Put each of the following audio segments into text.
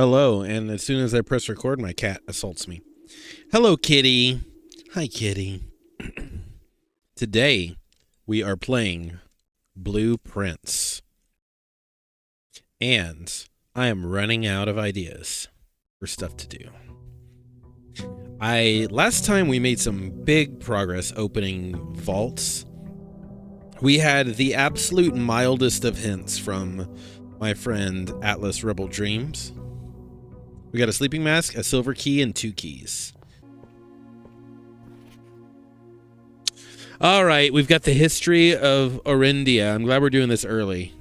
Hello, and as soon as I press record, my cat assaults me. Hello, kitty. Hi, kitty. Today, we are playing Blueprints. And I am running out of ideas for stuff to do. Last time we made some big progress opening vaults. We had the absolute mildest of hints from my friend Atlas Rebel Dreams. We got a sleeping mask, a silver key, and 2 keys. All right, we've got the history of Orindia. I'm glad we're doing this early.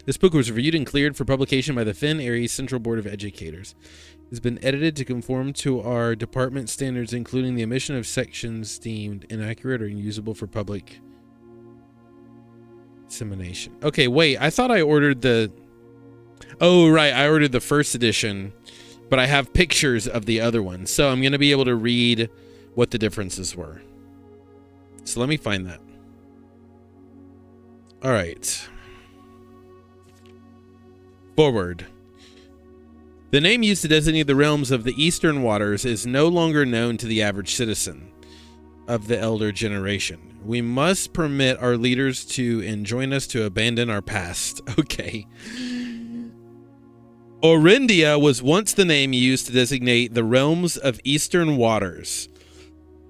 This book was reviewed and cleared for publication by the Finn Aries Central Board of Educators. It has been edited to conform to our department standards, including the omission of sections deemed inaccurate or unusable for public dissemination. Okay, wait, I thought I ordered the... Oh, right, I ordered the first edition, but I have pictures of the other one, so I'm going to be able to read what the differences were. So let me find that. All right. Forward. The name used to designate the realms of the Eastern Waters is no longer known to the average citizen of the elder generation. We must permit our leaders to enjoin us to abandon our past. Okay. Orindia was once the name used to designate the realms of Eastern Waters.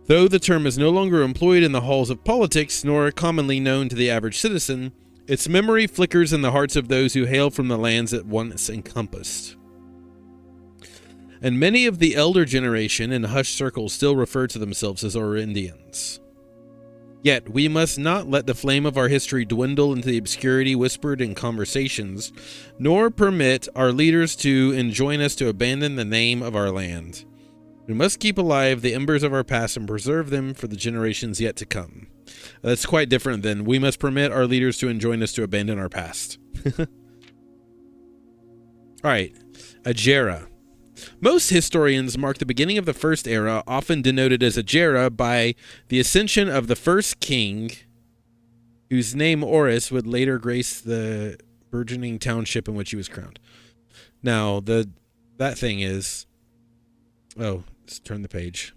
Though the term is no longer employed in the halls of politics, nor commonly known to the average citizen, its memory flickers in the hearts of those who hail from the lands it once encompassed. And many of the elder generation in hushed circles still refer to themselves as Orindians. Yet, we must not let the flame of our history dwindle into the obscurity whispered in conversations, nor permit our leaders to enjoin us to abandon the name of our land. We must keep alive the embers of our past and preserve them for the generations yet to come. That's quite different than we must permit our leaders to enjoin us to abandon our past. All right, Ajera. Most historians mark the beginning of the First Era, often denoted as Ajera, by the ascension of the first king, whose name Oris would later grace the burgeoning township in which he was crowned. Now, that thing is... Oh, let's turn the page.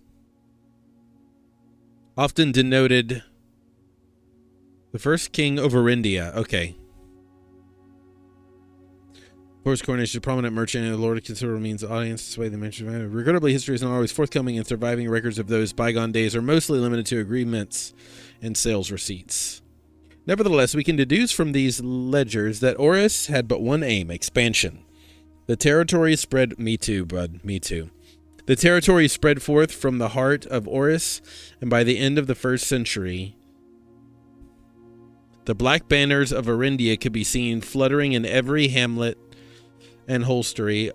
Often denoted the first king of Orindia. Okay. Forced coronation, prominent merchant, and the Lord of considerable means audience to sway the mention. Regrettably, history is not always forthcoming, and surviving records of those bygone days are mostly limited to agreements and sales receipts. Nevertheless, we can deduce from these ledgers that Oris had but one aim: expansion. The territory spread... Me too, bud. Me too. The territory spread forth from the heart of Oris, and by the end of the 1st century, the black banners of Orindia could be seen fluttering in every hamlet and hostelry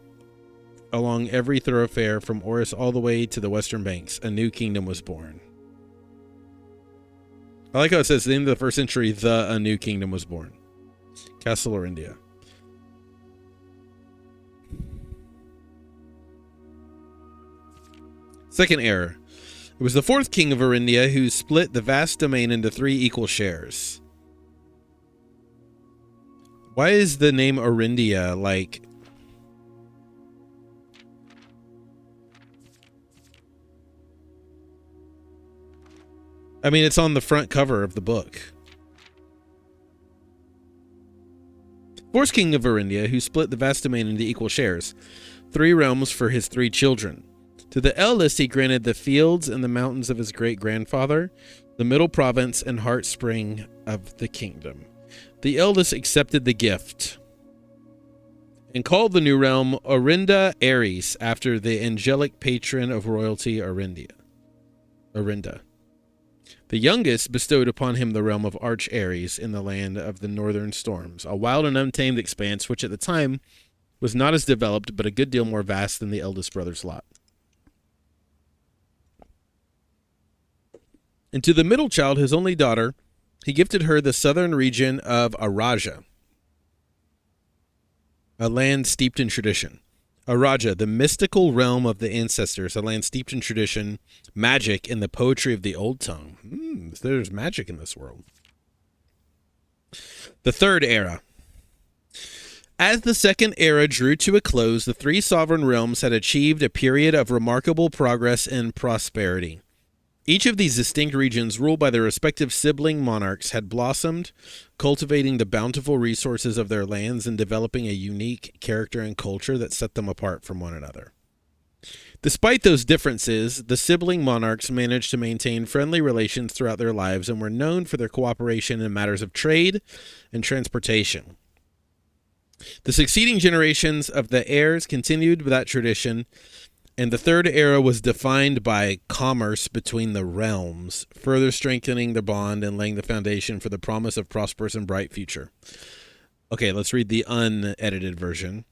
along every thoroughfare from Oris all the way to the western banks. A new kingdom was born. I like how it says at the end of the 1st century, a new kingdom was born. Castle Orindia. Second error. It was the 4th king of Orindia who split the vast domain into 3 equal shares. Why is the name Orindia like... I mean, it's on the front cover of the book. 4th king of Orindia, who split the vast domain into equal shares, 3 realms for his 3 children. To the eldest he granted the fields and the mountains of his great-grandfather, the middle province and heart spring of the kingdom. The eldest accepted the gift and called the new realm Orinda Aries, after the angelic patron of royalty, Orinda. The youngest bestowed upon him the realm of Arch Aries in the land of the northern storms, a wild and untamed expanse which at the time was not as developed but a good deal more vast than the eldest brother's lot. And to the middle child, his only daughter, he gifted her the southern region of Araja, a land steeped in tradition. Araja, the mystical realm of the ancestors, a land steeped in tradition, magic, and the poetry of the old tongue. There's magic in this world. The 3rd era. As the Second Era drew to a close, the three sovereign realms had achieved a period of remarkable progress and prosperity. Each of these distinct regions, ruled by their respective sibling monarchs, had blossomed, cultivating the bountiful resources of their lands and developing a unique character and culture that set them apart from one another. Despite those differences, the sibling monarchs managed to maintain friendly relations throughout their lives and were known for their cooperation in matters of trade and transportation. The succeeding generations of the heirs continued that tradition, and the Third Era was defined by commerce between the realms, further strengthening the bond and laying the foundation for the promise of prosperous and bright future. Okay, let's read the unedited version.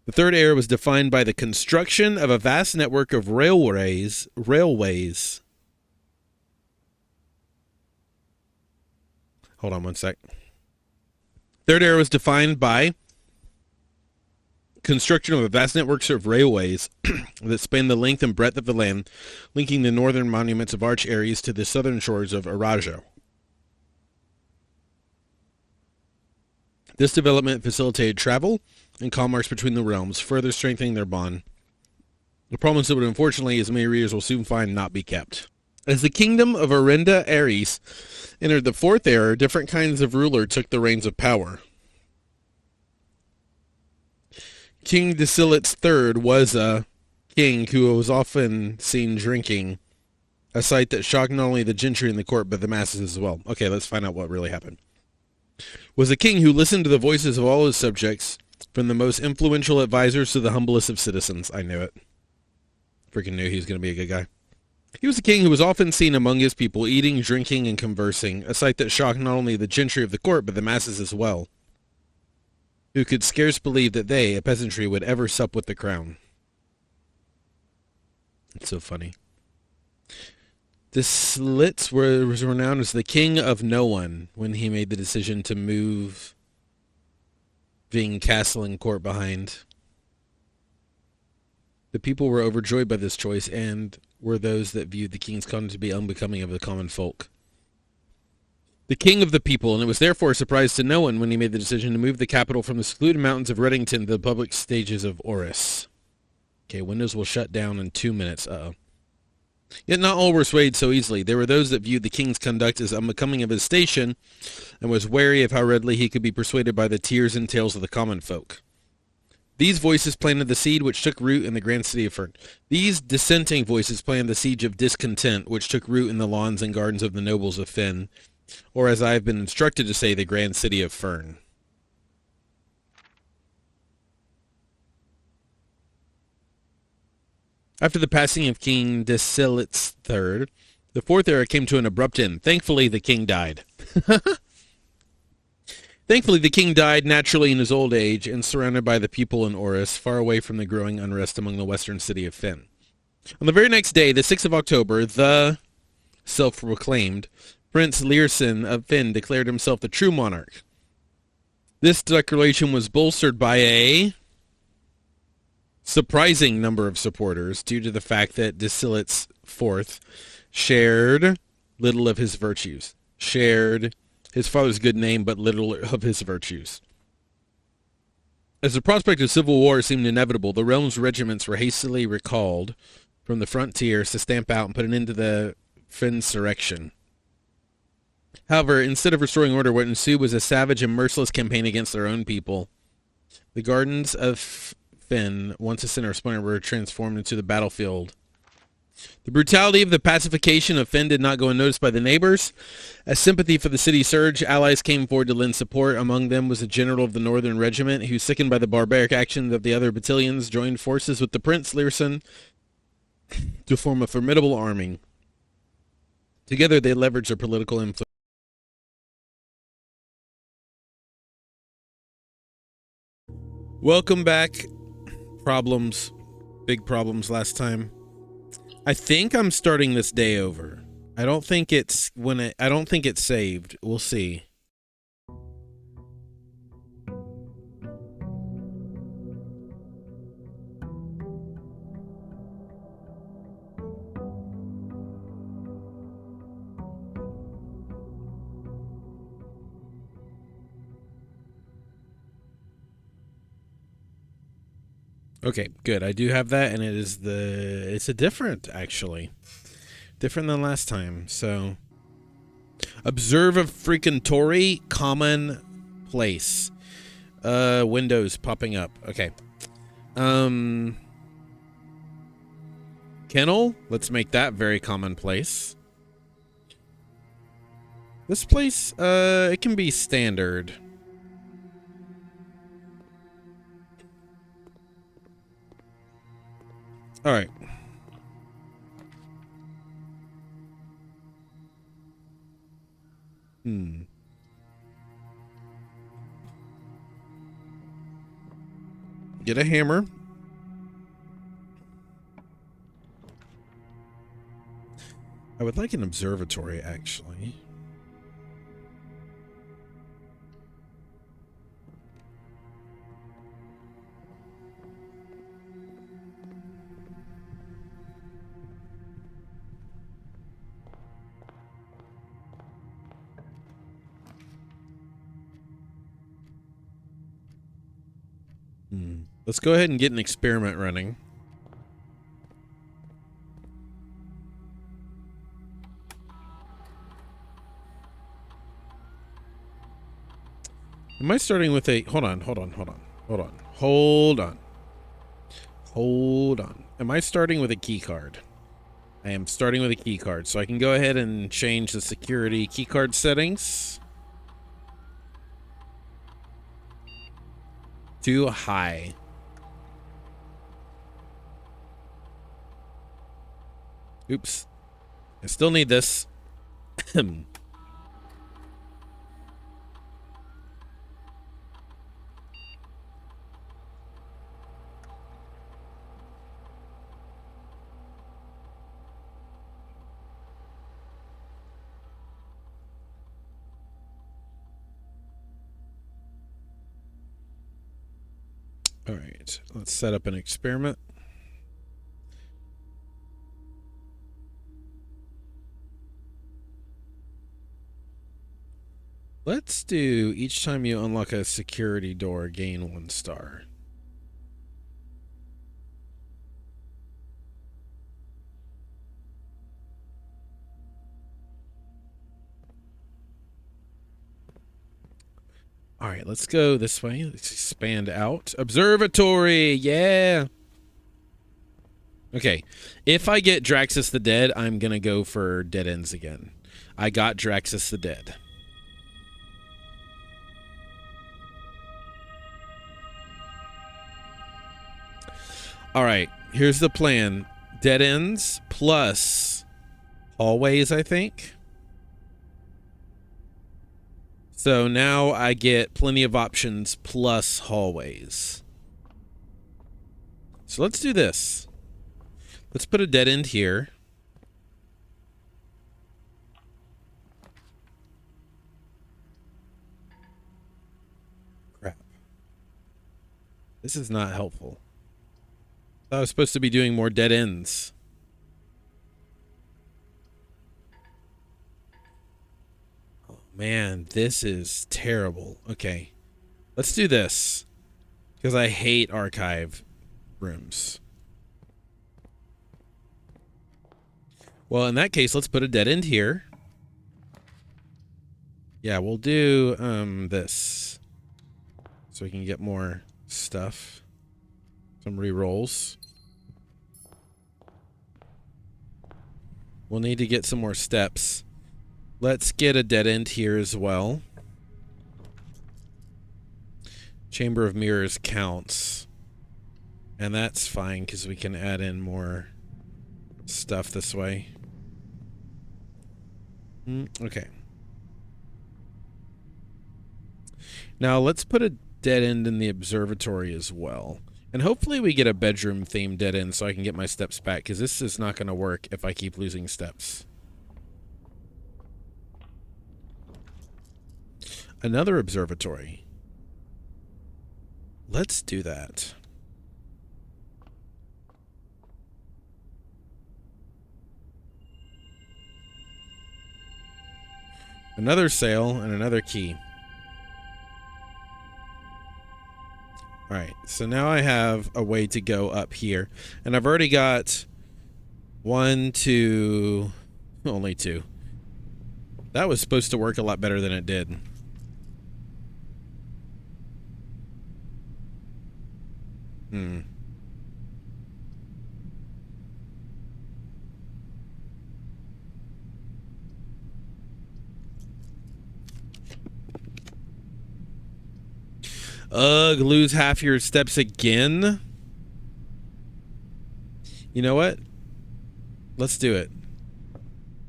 The Third Era was defined by the construction of a vast network of railways. Hold on one sec. Third Era was defined by construction of a vast network of railways that span the length and breadth of the land, linking the northern monuments of Arch Ares to the southern shores of Arajo. This development facilitated travel and commerce between the realms, further strengthening their bond. The promise that would, unfortunately, as many readers will soon find, not be kept. As the kingdom of Arenda Ares entered the Fourth Era, different kinds of ruler took the reins of power. King Desilits III was a king who was often seen drinking, a sight that shocked not only the gentry in the court, but the masses as well. Okay, let's find out what really happened. Was a king who listened to the voices of all his subjects, from the most influential advisors to the humblest of citizens. I knew it. Freaking knew he was going to be a good guy. He was a king who was often seen among his people, eating, drinking, and conversing, a sight that shocked not only the gentry of the court, but the masses as well, who could scarce believe that they, a peasantry, would ever sup with the crown. It's so funny. Desilits was renowned as the king of no one when he made the decision to move being castle and court behind. The people were overjoyed by this choice and were those that viewed the king's conduct to be unbecoming of the common folk. The king of the people, and it was therefore a surprise to no one when he made the decision to move the capital from the secluded mountains of Reddington to the public stages of Oris. Okay, Windows will shut down in 2 minutes. Yet not all were swayed so easily. There were those that viewed the king's conduct as unbecoming of his station, and was wary of how readily he could be persuaded by the tears and tales of the common folk. These voices planted the seed which took root in the grand city of Fern. These dissenting voices planted the seed of discontent which took root in the lawns and gardens of the nobles of Finn, or as I have been instructed to say, the grand city of Fern. After the passing of King Desilits III, the Fourth Era came to an abrupt end. Thankfully, the king died. Thankfully, the king died naturally in his old age and surrounded by the people in Oris, far away from the growing unrest among the western city of Finn. On the very next day, the 6th of October, the self-proclaimed Prince Learson of Finn declared himself the true monarch. This declaration was bolstered by a surprising number of supporters due to the fact that Desilits IV shared little of his virtues, shared his father's good name, but little of his virtues. As the prospect of civil war seemed inevitable, the realm's regiments were hastily recalled from the frontiers to stamp out and put an end to the Finsurrection. However, instead of restoring order, what ensued was a savage and merciless campaign against their own people. The gardens of Finn, once a center of splendor, were transformed into the battlefield. The brutality of the pacification of Finn did not go unnoticed by the neighbors. As sympathy for the city surged, allies came forward to lend support. Among them was a general of the Northern Regiment, who, sickened by the barbaric actions of the other battalions, joined forces with the Prince Learson to form a formidable army. Together, they leveraged their political influence. Welcome back. Problems. Big problems last time. I think I'm starting this day over. I don't think it's saved. We'll see. Okay, good. I do have that, and it's a different, actually. Different than last time, so. Observe a freaking Tory common place. Windows popping up. Okay. Kennel. Let's make that very commonplace. This place, it can be standard. All right. Get a hammer. I would like an observatory, actually. Let's go ahead and get an experiment running. Am I starting with a... Hold on. Am I starting with a key card? I am starting with a key card, so I can go ahead and change the security key card settings to high. Oops. I still need this. All right, let's set up an experiment. Let's do each time you unlock a security door, gain 1 star. All right, let's go this way. Let's expand out. Observatory, yeah. Okay, if I get Draxus the Dead, I'm going to go for dead ends again. I got Draxus the Dead. All right, here's the plan. Dead ends plus hallways, I think. So now I get plenty of options plus hallways. So let's do this. Let's put a dead end here. Crap. This is not helpful. I was supposed to be doing more dead ends. Oh, man, this is terrible. Okay. Let's do this. Because I hate archive rooms. Well, in that case, let's put a dead end here. Yeah, we'll do this. So we can get more stuff. Some re-rolls. We'll need to get some more steps. Let's get a dead end here as well. Chamber of Mirrors counts. And that's fine because we can add in more stuff this way. Okay. Now let's put a dead end in the observatory as well. And hopefully we get a bedroom themed dead end so I can get my steps back, because this is not going to work if I keep losing steps. Another observatory. Let's do that. Another sail and another key. All right, so now I have a way to go up here, and I've already got 1, 2, only 2. That was supposed to work a lot better than it did. Ugh, lose half your steps again? You know what? Let's do it.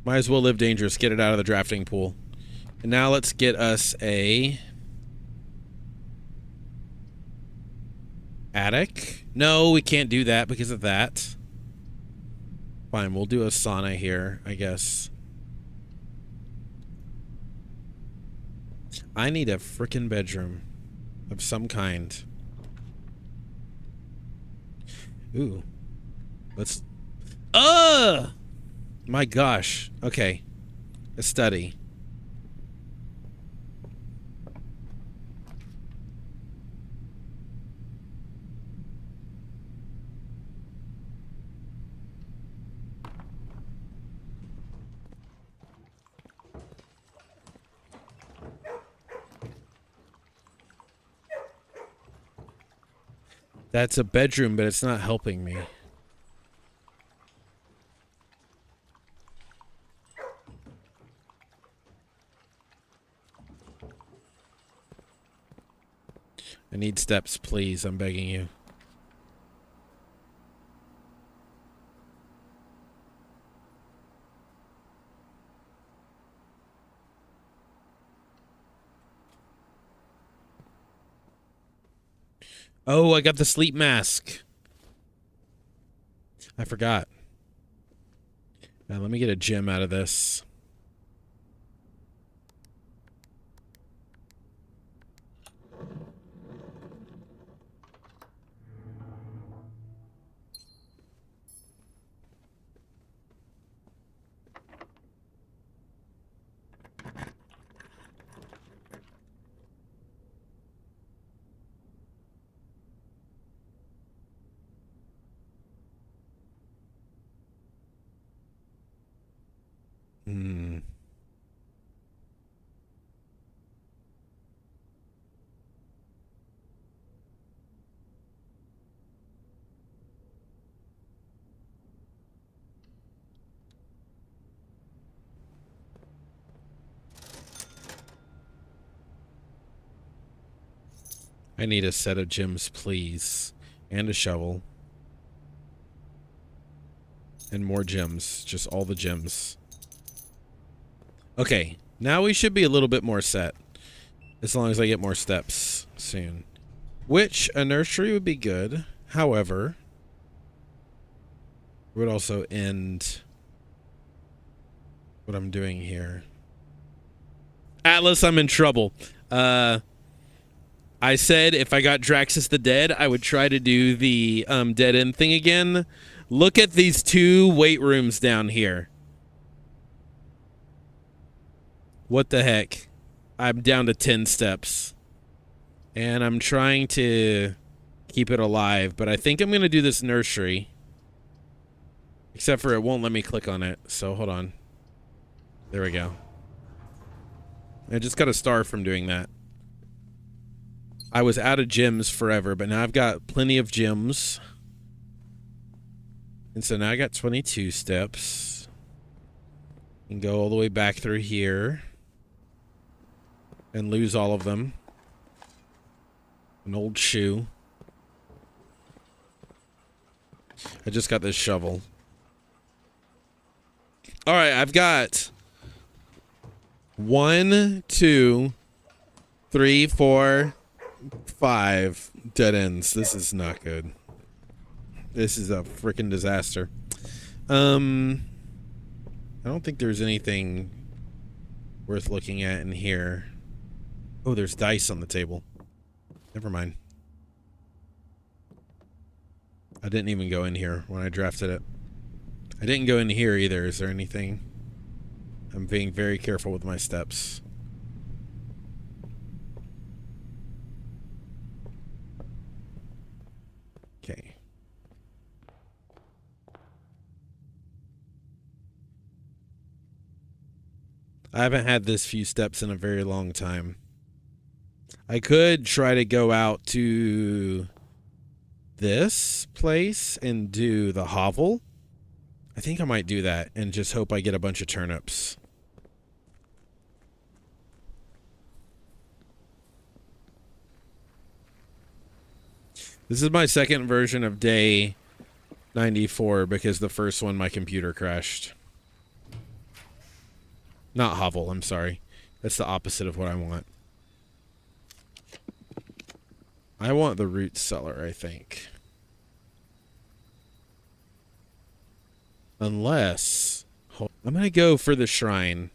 Might as well live dangerous. Get it out of the drafting pool. And now let's get us a... attic? No, we can't do that because of that. Fine, we'll do a sauna here, I guess. I need a frickin' bedroom of some kind. Ooh. Let's... My gosh. Okay. A study. That's a bedroom, but it's not helping me. I need steps, please. I'm begging you. Oh, I got the sleep mask. I forgot. Now, let me get a gem out of this. I need a set of gems, please. And a shovel. And more gems. Just all the gems. Okay. Now we should be a little bit more set. As long as I get more steps soon. Which, a nursery would be good. However, it would also end what I'm doing here. Atlas, I'm in trouble. I said if I got Draxus the Dead, I would try to do the dead end thing again. Look at these 2 weight rooms down here. What the heck? I'm down to 10 steps. And I'm trying to keep it alive, but I think I'm going to do this nursery. Except for it won't let me click on it, so hold on. There we go. I just got a star from doing that. I was out of gems forever, but now I've got plenty of gems. And so now I got 22 steps. And go all the way back through here. And lose all of them. An old shoe. I just got this shovel. Alright, I've got 1, 2, 3, 4, 5 dead ends. This is not good. This is a freaking disaster. I don't think there's anything worth looking at in here. Oh, there's dice on the table. Never mind. I didn't even go in here when I drafted it. I didn't go in here either. Is there anything? I'm being very careful with my steps. I haven't had this few steps in a very long time. I could try to go out to this place and do the hovel. I think I might do that and just hope I get a bunch of turnips. This is my second version of day 94 because the first one my computer crashed. Not hovel, I'm sorry. That's the opposite of what I want. I want the root cellar, I think. Unless... I'm going to go for the shrine.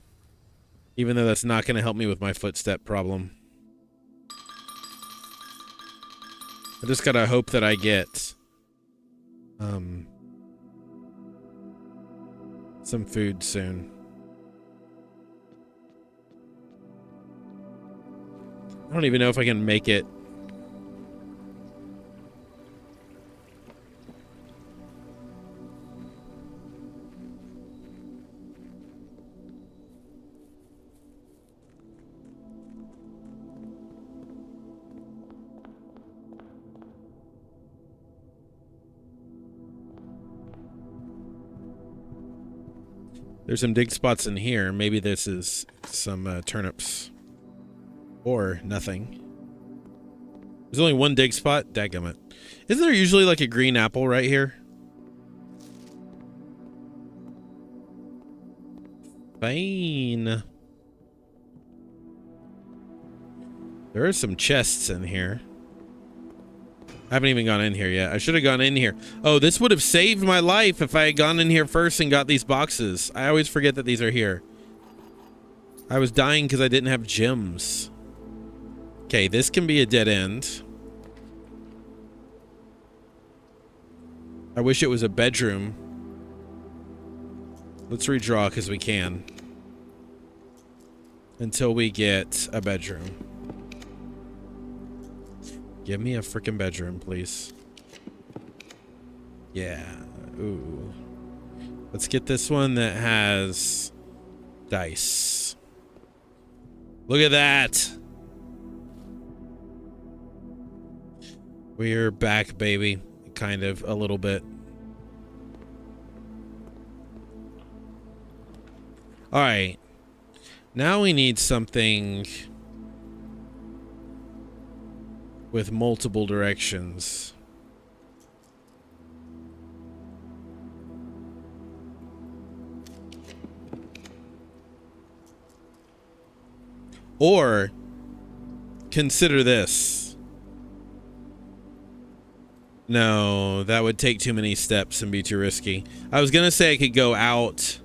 Even though that's not going to help me with my footstep problem. I just got to hope that I get... some food soon. I don't even know if I can make it. There's some dig spots in here. Maybe this is some turnips. Or nothing. There's only one dig spot? Dadgummit. Isn't there usually like a green apple right here? Fine. There are some chests in here. I haven't even gone in here yet. I should have gone in here. Oh, this would have saved my life if I had gone in here first and got these boxes. I always forget that these are here. I was dying because I didn't have gems. Okay, this can be a dead end. I wish it was a bedroom. Let's redraw because we can. Until we get a bedroom. Give me a freaking bedroom, please. Yeah. Ooh. Let's get this one that has dice. Look at that. We're back, baby. Kind of, a little bit. Alright. Now we need something with multiple directions. Or consider this. No, that would take too many steps and be too risky. I was gonna say I could go out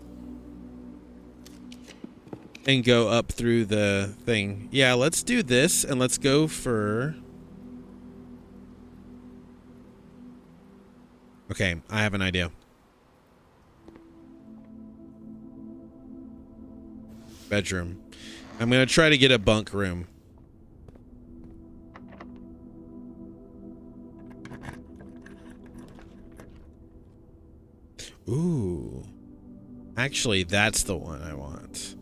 and go up through the thing. Yeah, let's do this and let's go for... Okay, I have an idea. Bedroom. I'm gonna try to get a bunk room. Ooh. Actually, that's the one I want.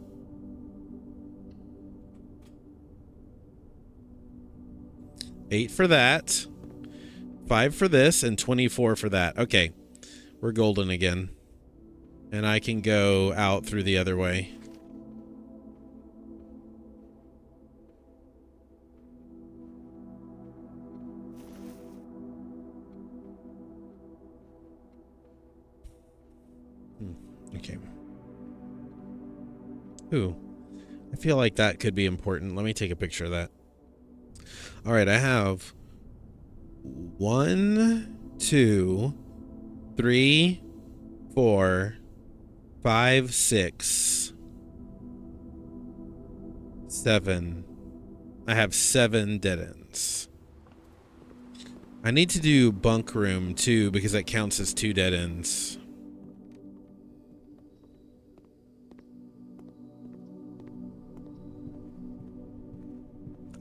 $8 for that. 5 for this and 24 for that. Okay. We're golden again. And I can go out through the other way. Okay. Ooh. I feel like that could be important. Let me take a picture of that. All right, I have 1, 2, 3, 4, 5, 6, 7. I have 7 dead ends. I need to do bunk room too because that counts as 2 dead ends.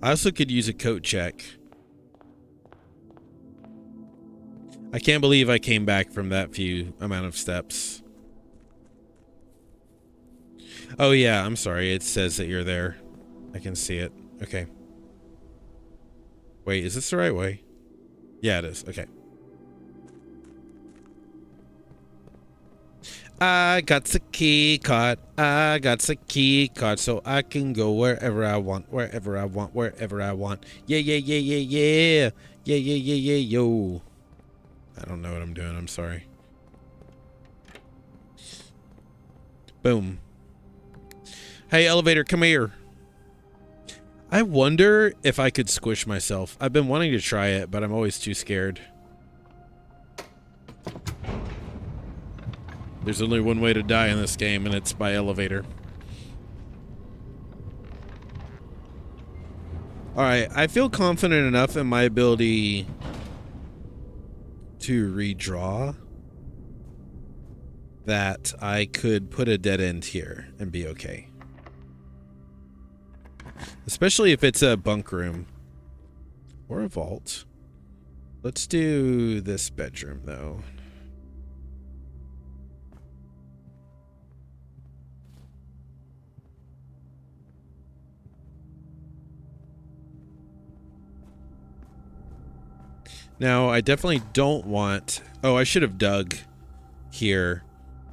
I also could use a coat check. I can't believe I came back from that few amount of steps. Oh, yeah, I'm sorry. It says that you're there. I can see it. Okay. Wait, is this the right way? Yeah, it is. Okay. I got the key card. I got the key card, so I can go wherever I want, wherever I want, wherever I want. Yeah, yeah, yeah, yeah, yeah. Yeah, yeah, yeah, yeah, yo. I don't know what I'm doing. I'm sorry. Boom. Hey, elevator, come here. I wonder if I could squish myself. I've been wanting to try it, but I'm always too scared. There's only one way to die in this game, and it's by elevator. Alright, I feel confident enough in my ability to redraw that I could put a dead end here and be okay. Especially if it's a bunk room or a vault. Let's do this bedroom, though. Now, I definitely don't want... Oh, I should have dug here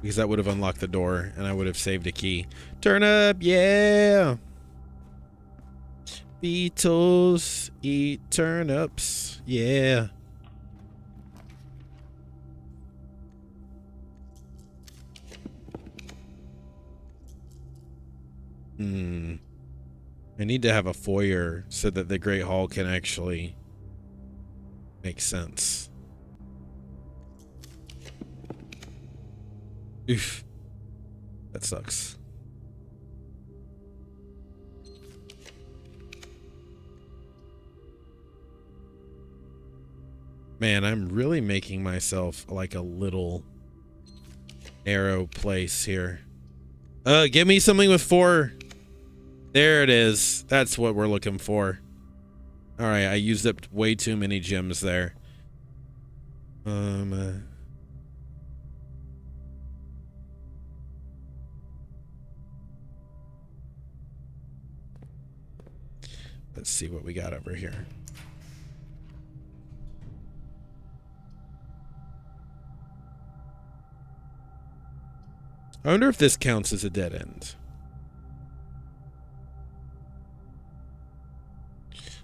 because that would have unlocked the door and I would have saved a key. Turn up, yeah! Beetles eat turnips, yeah. I need to have a foyer so that the Great Hall can actually make sense. Oof. That sucks. Man, I'm really making myself like a little narrow place here. Give me something with 4. There it is. That's what we're looking for. Alright, I used up way too many gems there. Let's see what we got over here. I wonder if this counts as a dead end.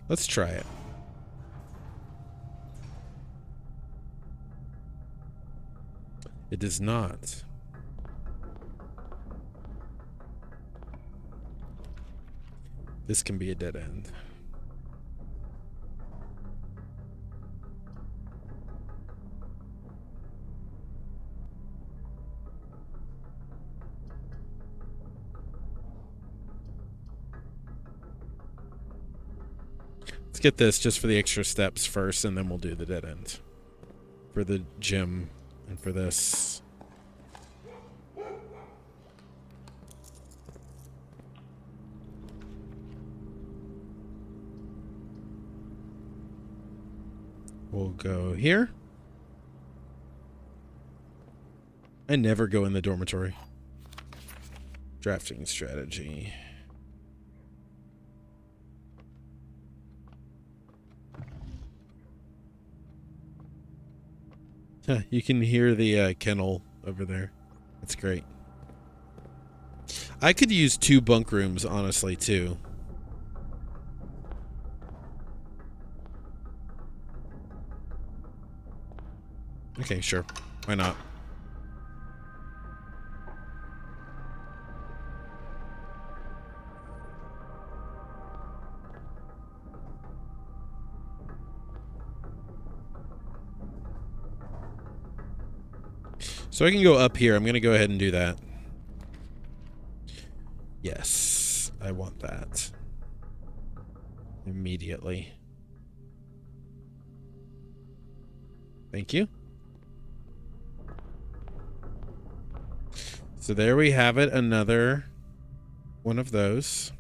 Let's try it. It does not. This can be a dead end. Let's get this just for the extra steps first, and then we'll do the dead end. For the gym and for this. We'll go here. I never go in the dormitory. Drafting strategy. You can hear the kennel over there. That's great. I could use 2 bunk rooms, honestly, too. Okay, sure. Why not? So I can go up here. I'm going to go ahead and do that. Yes, I want that. Immediately. Thank you. So there we have it. Another one of those.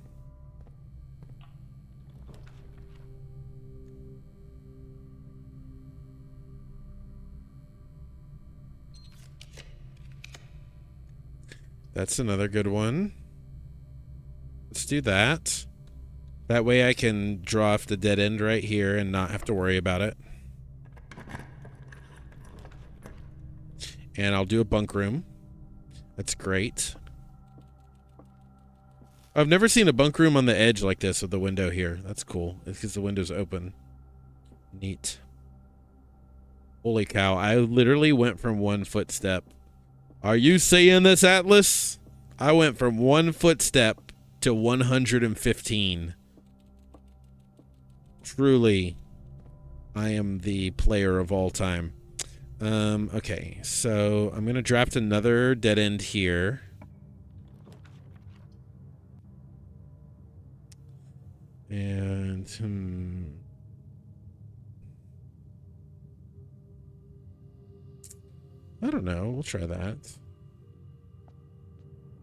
That's another good one. do that. That way I can draw off the dead end right here and not have to worry about it. And I'll do a bunk room. That's great. I've never seen a bunk room on the edge like this with the window here. That's cool. It's because the window's open. Neat. Holy cow. I literally went from 1 footstep. Are you seeing this, Atlas? I went from 1 footstep to 115. Truly, I am the player of all time. Okay, so I'm going to draft another dead end here. And, I don't know. We'll try that.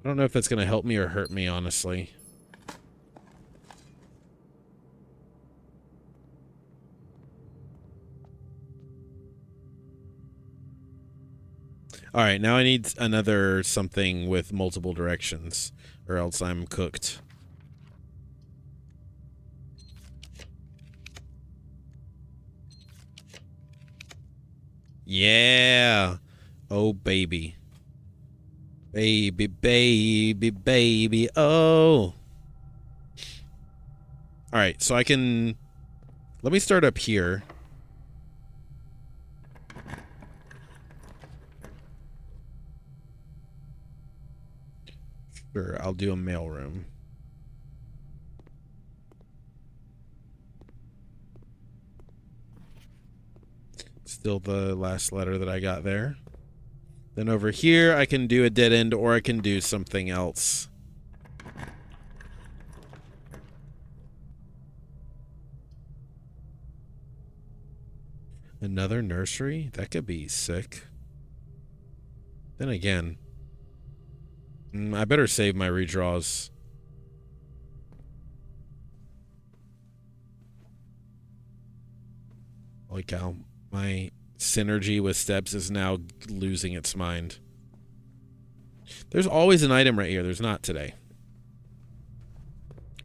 I don't know if that's going to help me or hurt me, honestly. All right, now I need another something with multiple directions, or else I'm cooked. Yeah. Oh, baby. Baby, baby, baby, oh. All right, so I can... Let me start up here. Sure, I'll do a mailroom. Still the last letter that I got there. Then over here, I can do a dead end, or I can do something else. Another nursery? That could be sick. Then again, I better save my redraws. Holy cow. My synergy with steps is now losing its mind. There's always an item right here. There's not today.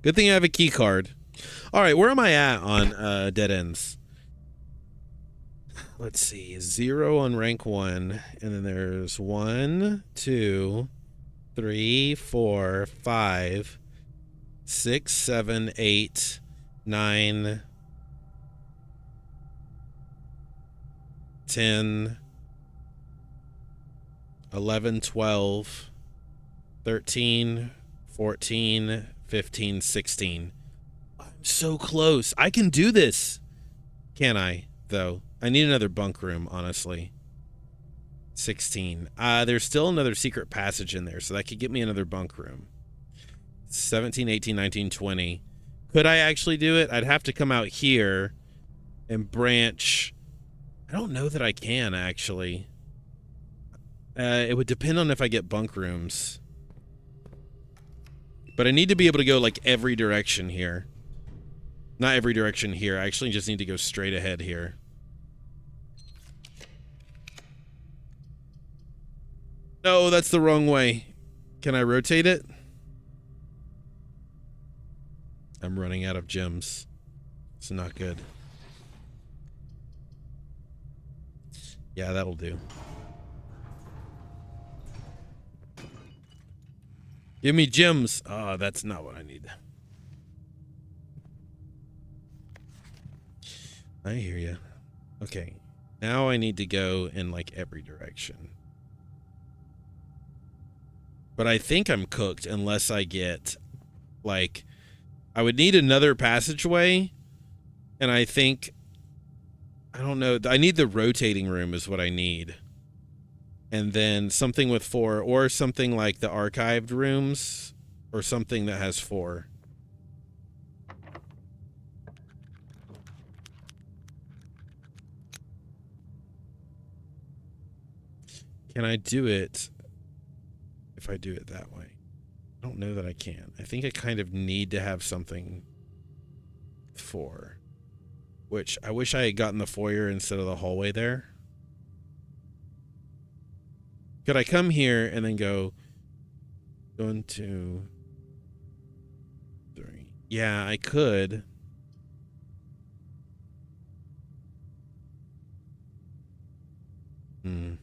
Good thing I have a key card. All right, where am I at on dead ends? Let's see. 0 on rank 1. And then there's 1, 2, 3, 4, 5, 6, 7, 8, 9, 10, 11, 12, 13, 14, 15, 16. I'm so close. I can do this. Can I, though? I need another bunk room, honestly. 16. There's still another secret passage in there, so that could get me another bunk room. 17, 18, 19, 20. Could I actually do it? I'd have to come out here and branch... I don't know that I can, actually. It would depend on if I get bunk rooms. But I need to be able to go, like, every direction here. Not every direction here. I actually just need to go straight ahead here. No, that's the wrong way. Can I rotate it? I'm running out of gems. It's not good. Yeah, that'll do. Give me gems. Oh, that's not what I need. I hear you. Okay. Now I need to go in, like, every direction. But I think I'm cooked unless I get, like... I would need another passageway. And I think... I don't know. I need the rotating room is what I need. And then something with 4, or something like the archived rooms, or something that has 4. Can I do it if I do it that way? I don't know that I can. I think I kind of need to have something 4. Which, I wish I had gotten the foyer instead of the hallway there. Could I come here and then go into... Yeah, I could. Hmm.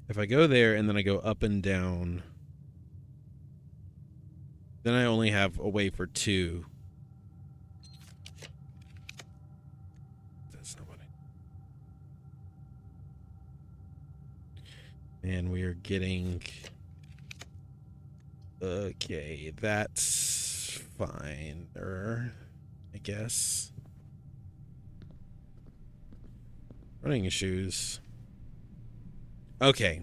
If I go there and then I go up and down, then I only have a way for 2. That's not what and we are getting... Okay, that's fine. I guess. Running shoes. Okay.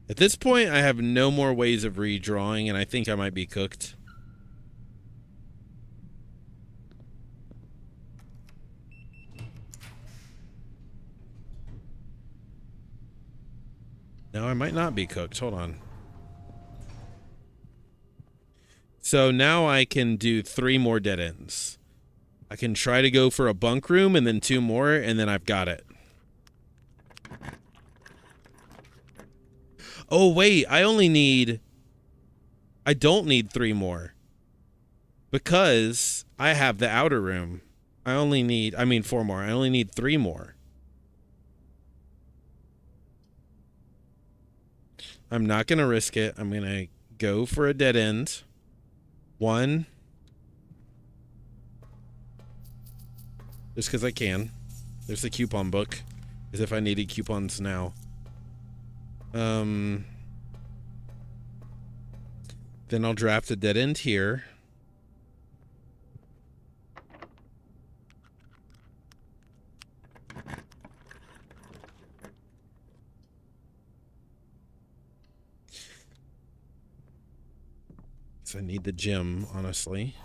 At this point, I have no more ways of redrawing, and I think I might be cooked. No, I might not be cooked. Hold on. So now I can do 3 more dead ends. I can try to go for a bunk room and then 2 more, and then I've got it. Oh, wait. I don't need 3 more. Because I have the outer room. 4 more. I only need 3 more. I'm not going to risk it. I'm going to go for a dead end. 1. Just because I can. There's the coupon book. As if I needed coupons now. Then I'll draft a dead end here. I need the gem, honestly,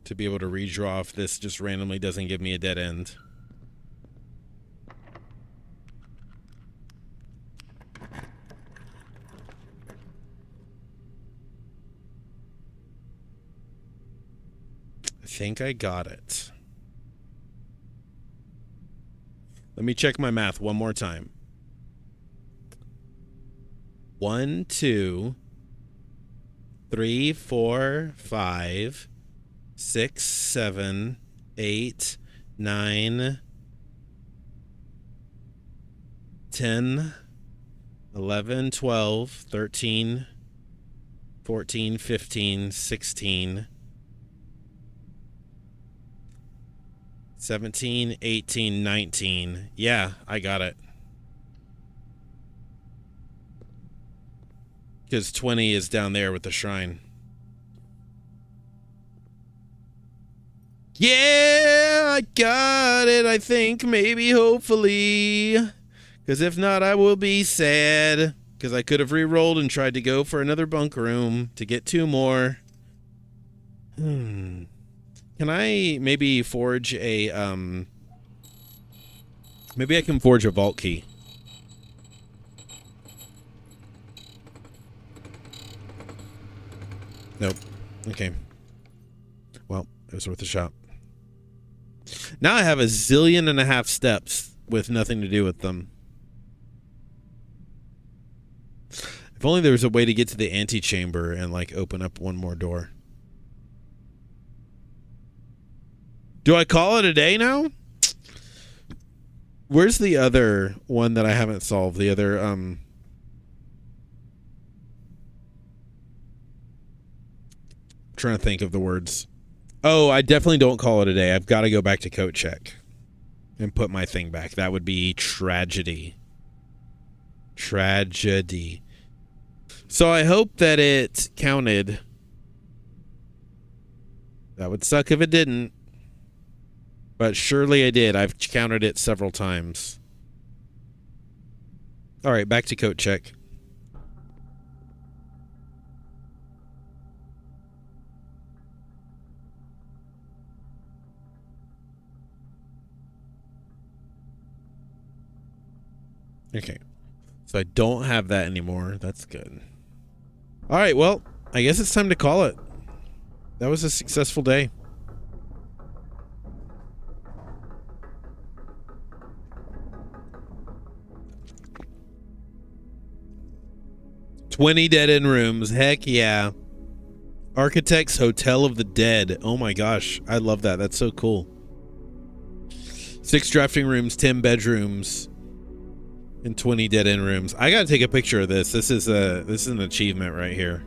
to be able to redraw if this just randomly doesn't give me a dead end. I think I got it. Let me check my math one more time. 1, 2, 3, 4, 5, 6, 7, 8, 9, 10, 11, 12, 13, 14, 15, 16, 17, 18, 19. Yeah, I got it. Because 20 is down there with the shrine. Yeah, I got it, I think, maybe, hopefully. Because if not, I will be sad. Because I could have re-rolled and tried to go for another bunk room to get 2 more. Can I maybe forge a, maybe I can forge a vault key. Nope. Okay. Well, it was worth a shot. Now I have a 1.5 zillion steps with nothing to do with them. If only there was a way to get to the antechamber and, like, open up one more door. Do I call it a day now? Where's the other one that I haven't solved? The other, trying to think of the words. Oh, I definitely don't call it a day. I've got to go back to code check and put my thing back. That would be tragedy. Tragedy. So I hope that it counted. That would suck if it didn't. But surely I did. I've counted it several times. All right, back to code check. Okay. So I don't have that anymore. That's good. All right, well, I guess it's time to call it. That was a successful day. 20 dead-end rooms. Heck yeah. Architect's Hotel of the Dead. Oh my gosh. I love that. That's so cool. 6 drafting rooms, 10 bedrooms, and 20 dead-end rooms. I gotta take a picture of this. This is an achievement right here.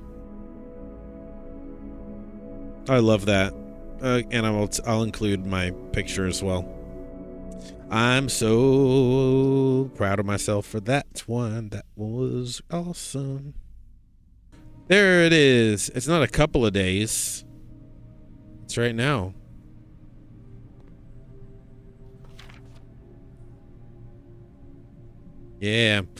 I love that. And I'll include my picture as well. I'm so proud of myself for that one. That was awesome. There it is. It's not a couple of days. It's right now. Yeah.